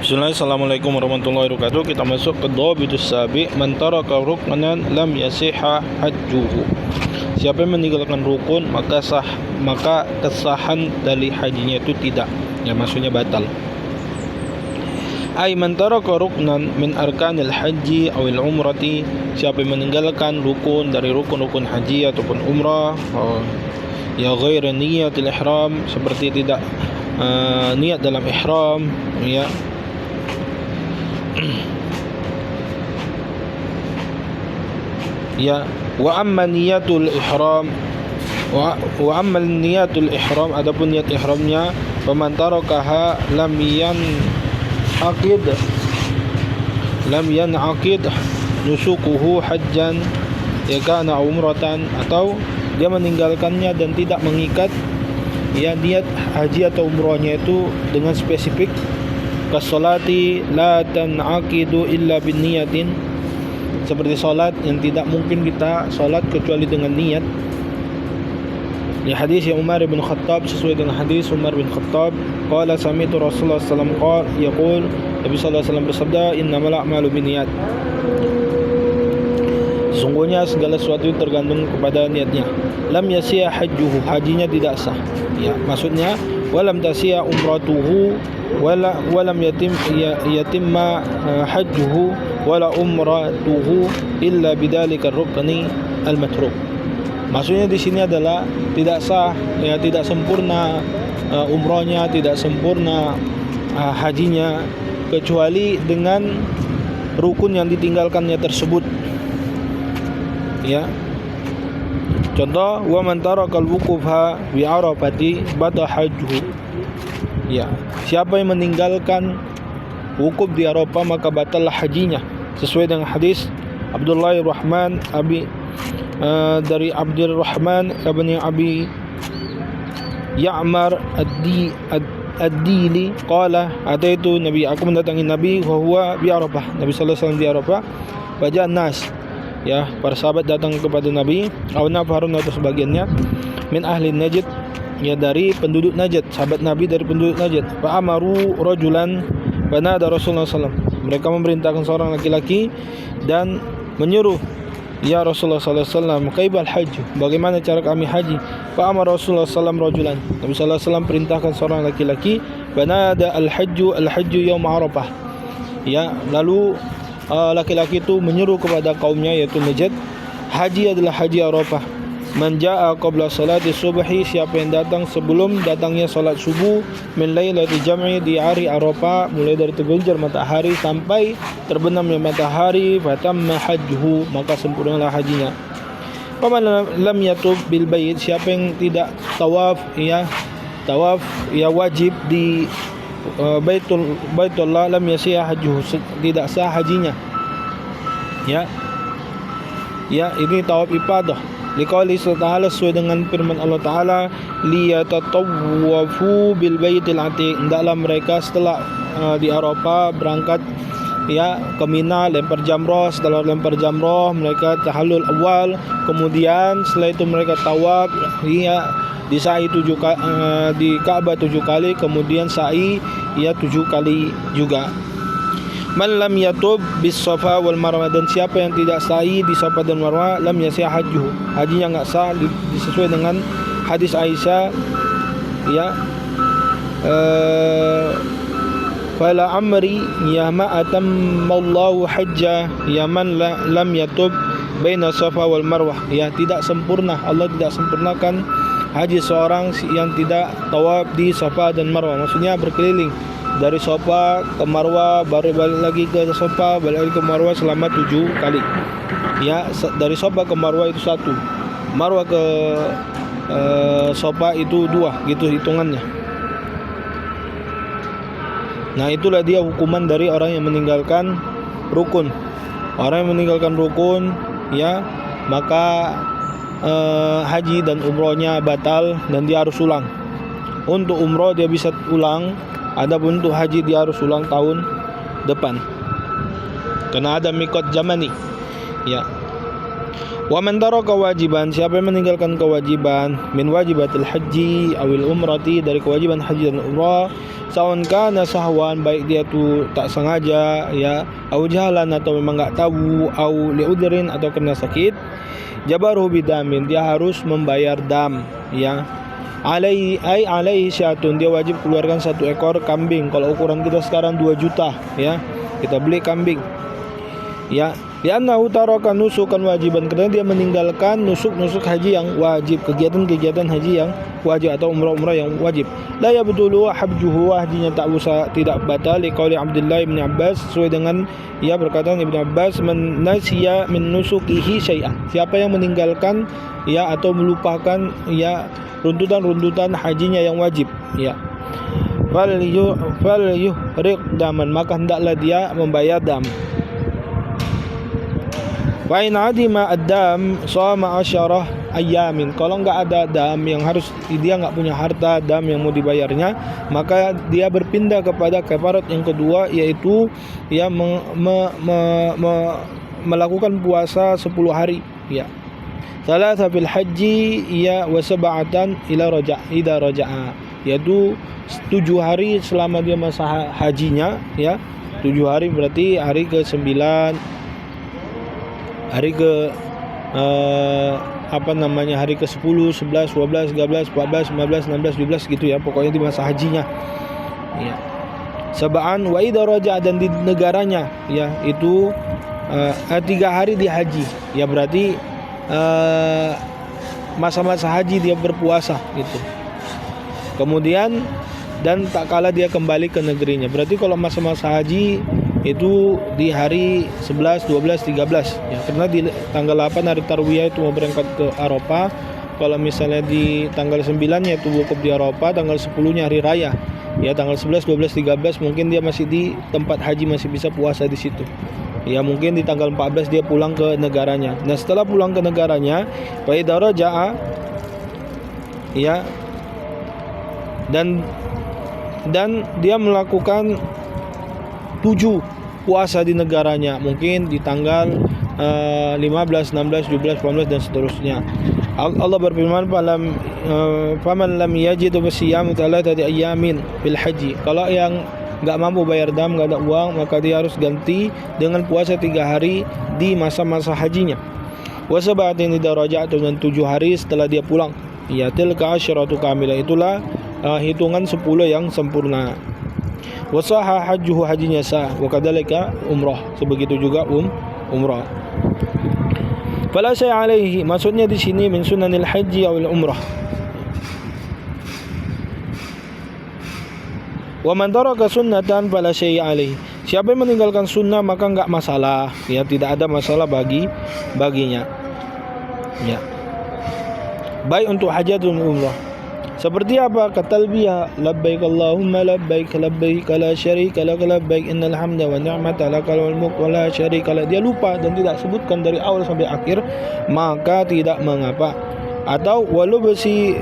Bismillah, Assalamualaikum warahmatullahi wabarakatuh. Kita masuk ke dhabitus sabi, man taraka ruknan lam yasihha hajjuhu. Siapa yang meninggalkan rukun maka kesahan dari hajinya itu tidak. Ya, maksudnya batal. Ay man taraka ruknan min arkanil haji awil umrati. Siapa yang meninggalkan rukun dari rukun-rukun haji ataupun umrah, ya ghaira niyatil ihram, seperti tidak niat dalam ihram, ya. Ya, wa amma niyatul ihram wa amma niyatul ihram, adapun niat ihramnya, faman tarakaha lam yanaqid nusukuhu hajjan ya kana umratan, atau dia meninggalkannya dan tidak mengikat ya niat haji atau umrohnya itu dengan spesifik. Kasolati la tan'aqidu illa bin niyatin, seperti salat yang tidak mungkin kita salat kecuali dengan niat. Di hadis yang Umar bin Khattab, sesuai dengan hadis Umar bin Khattab, qala sami'tu Rasulullah sallallahu alaihi wasallam yaqul, Nabi sallallahu alaihi wasallam bersabda, innamal a'malu binniyat. Sesungguhnya segala sesuatu itu tergantung kepada niatnya. Lam yasiyah hajjuhu, hajinya tidak sah. Ya, maksudnya walam tasiyah umratuhu walam yatimma hajjuhu wala umratuhu illa bidzalika rukni al-matruk. Maksudnya di sini adalah tidak sah, ya, tidak sempurna umrohnya, tidak sempurna hajinya kecuali dengan rukun yang ditinggalkannya tersebut. Ya. Contoh, wa man tarakal wuqufa bi arafati bata hajjuhu. Ya, siapa yang meninggalkan wukuf di Arafah maka batal hajinya, sesuai dengan hadis Abdullah Rahman dari Abdul Rahman bin Abi Ya'mar ad-Dili qala ataitu Nabi, aku mendatangi Nabi wa huwa bi Arafah, Nabi sallallahu alaihi wasallam di Arafah. Baca nas, ya, para sahabat datang kepada Nabi, au nafarun, atau sebagiannya, min ahli Najd, ya, dari penduduk Najd, sahabat Nabi dari penduduk Najd. Fa amaru rajulan banada Rasulullah sallallahu alaihi wasallam, mereka memerintahkan seorang laki-laki dan menyuruh, ya Rasulullah sallallahu alaihi wasallam, kaibal hajj, bagaimana cara kami haji? Fa amara Rasulullah sallallahu alaihi wasallam rajulan, Nabi sallallahu alaihi wasallam perintahkan seorang laki-laki, banada al-hajju yaum Arafah. Ya, lalu laki-laki itu menyuruh kepada kaumnya, yaitu Najd, haji adalah haji Arafah. Man jaa qabla salati subhi, siapa yang datang sebelum datangnya salat subuh, min lailati jam'i, di hari Arafah, mulai dari tergelincir matahari sampai terbenamnya matahari, fatamma hajjuhu, maka sempurnalah hajinya. Faman lam yatub bil bait, siapa yang tidak tawaf ya wajib di Baitullah, lam yasih hajjuhu, tidak sah hajinya. Ya, ini tawaf ibadah. Liqauli ta'ala, sesuai dengan firman Allah Ta'ala, liyatatawwafu bil baitil atiq, hendaklah mereka setelah di Arafah berangkat, ya, ke Mina, lempar jamrah. Setelah lempar jamrah mereka tahallul awal, kemudian setelah itu mereka tawaf, ya, di sa'i di Ka'bah 7 kali, kemudian sa'i, ya, 7 kali juga. Man lam yatub bis Safa wal Marwah, dan siapa yang tidak sa'i di Safa dan Marwah, lam yasih hajjuhu, hajinya enggak sah, sesuai dengan hadis Aisyah, ya, fala amri ya ma atammallahu hajja ya man lam yatub baina Safa wal Marwah. Ya, tidak sempurna, Allah tidak sempurnakan haji seorang yang tidak tawaf di Safa dan Marwah, maksudnya berkeliling dari Safa ke Marwah, baru balik lagi ke Safa, balik lagi ke Marwah selama 7 kali. Ya, dari Safa ke Marwah itu 1, Marwah ke Safa itu 2, gitu hitungannya. Nah, itulah dia hukuman dari orang yang meninggalkan rukun. Orang yang meninggalkan rukun, ya, maka haji dan umrohnya batal dan dia harus ulang. Untuk umroh dia bisa ulang, adapun untuk haji dia harus ulang tahun depan, karena ada mikot zamani. Ya, Wa man taraka wajiban, siapa yang meninggalkan kewajiban min wajibatil haji awil umrati, dari kewajiban haji dan umrah, sawan kana sahwan, baik dia tu tak sengaja ya, au jahalan atau memang enggak tahu, au liudrin atau kena sakit, jabaruhu bidamin, dia harus membayar dam ya. Alaihi syatun, dia wajib keluarkan 1 ekor kambing. Kalau ukuran kita sekarang 2 juta ya, kita beli kambing ya. Li'annahu taraka nusukan wajiban, karena dia meninggalkan nusuk haji yang wajib, kegiatan-kegiatan haji yang wajib atau umrah yang wajib. La yabtulu hajjuhu, hajinya tidak batal, liqauli Abdullah bin Abbas, sesuai dengan ia perkataan Ibnu Abbas, man nasiya min nusukihi syai'an, siapa yang meninggalkan ya atau melupakan ya runtutan hajinya yang wajib ya, fal yuhriq daman, maka hendaklah dia membayar dam. Wa in adima ad-dam shama 10 ayamin, kalau enggak ada dam, yang harus dia enggak punya harta dam yang mau dibayarnya, maka dia berpindah kepada kafarat yang kedua, yaitu ya melakukan puasa 10 hari ya. Salasa fil haji ya wa sab'atan ida raja'a, yaitu 7 hari selama dia masa hajinya ya. 7 hari berarti hari ke-9, hari ke hari ke-10, 11, 12, 13, 14, 15, 16, 17 gitu ya, pokoknya di masa hajinya ya. Sab'an wa idza raja'a, dan di negaranya ya, itu 3 hari di haji ya, berarti masa-masa haji dia berpuasa gitu. Kemudian dan tak kala dia kembali ke negerinya, berarti kalau masa-masa haji itu di hari 11, 12, 13 ya, karena di tanggal 8 hari tarwiyah itu mau berangkat ke Arafah. Kalau misalnya di tanggal 9-nya itu wukuf di Arafah, tanggal 10-nya hari raya ya, tanggal 11, 12, 13 mungkin dia masih di tempat haji, masih bisa puasa di situ ya. Mungkin di tanggal 14 dia pulang ke negaranya. Nah, setelah pulang ke negaranya, fa idza raja'a ya, dan dia melakukan 7 puasa di negaranya, mungkin di tanggal 15, 16, 17, 18 dan seterusnya. Allah berfirman, faman lam yajid fasiyam thalathati ayamin fil haji, kalau yang enggak mampu bayar dam, enggak ada uang, maka dia harus ganti dengan puasa 3 hari di masa-masa hajinya. Wa sab'atin idza raja'tu, dan 7 hari setelah dia pulang ya. Tilka asyratu kamilah, itulah hitungan 10 yang sempurna. Wa sahha hajjuhu, hajinya sah, wa kadzalika umrah, sebegitu juga umrah. Fala syai' alaihi, maksudnya di sini min sunanil haji atau umrah. Wa man taraka sunnatan fala syai' alaihi, siapa yang meninggalkan sunnah maka enggak masalah ya, tidak ada masalah baginya ya, baik untuk haji atau umrah. Seperti apa? Katalbiyah, labbaik Allahumma labbaik, labbaik la syarika lak, labbaik innal hamda wa ni'mata lakal mulk wa la syarika lak. Dia lupa dan tidak sebutkan dari awal sampai akhir, maka tidak mengapa. Atau walubsi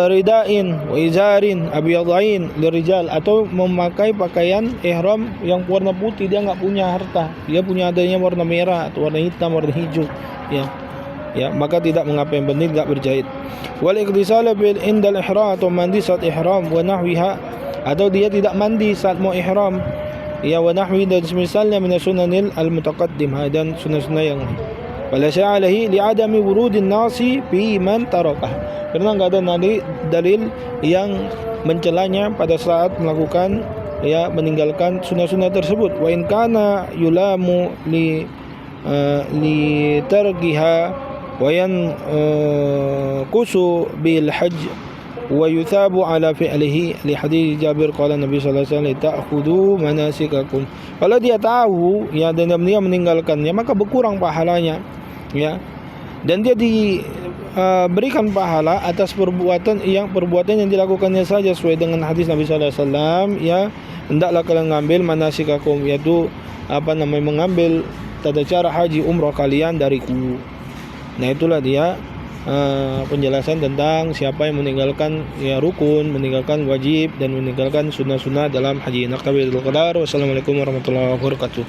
ridain wa izarin abyadain lirijal, atau memakai pakaian ihram yang warna putih, dia enggak punya harta, dia punya adanya warna merah atau warna hitam, warna hijau ya, maka tidak mengapa, yang penting tidak berjahit. Wal iqtisal bil indal ihram, atau mandi saat ihram, wa nahwiha, atau dia tidak mandi saat mau ihram ya, wa nahwi, dan semisalnya min sunanil al mutaqaddimah, dan sunnah-sunnah yang wala sya'alahi li adami wurudin nasi fi man tarakah, karena enggak ada dalil yang mencelanya pada saat melakukan ya, meninggalkan sunnah-sunnah tersebut. Wa in kana yulamu li tarkiha wa yanqusu bil hajj wa yuthabu ala fi'lihi, li hadits Jabir qala Nabi sallallahu alaihi wasallam ta'khudhu manasikakum. Kalau dia tahu ya dan dia meninggalkannya, maka berkurang pahalanya ya, dan dia berikan pahala atas perbuatan yang dilakukannya saja, sesuai dengan hadis Nabi sallallahu alaihi wasallam ya, hendaklah kalian mengambil manasikakum, yaitu mengambil tata cara haji umrah kalian dariku. Nah, itulah dia penjelasan tentang siapa yang meninggalkan ya rukun, meninggalkan wajib, dan meninggalkan sunnah-sunnah dalam haji. Naktabi bil qadar. Wassalamualaikum warahmatullahi wabarakatuh.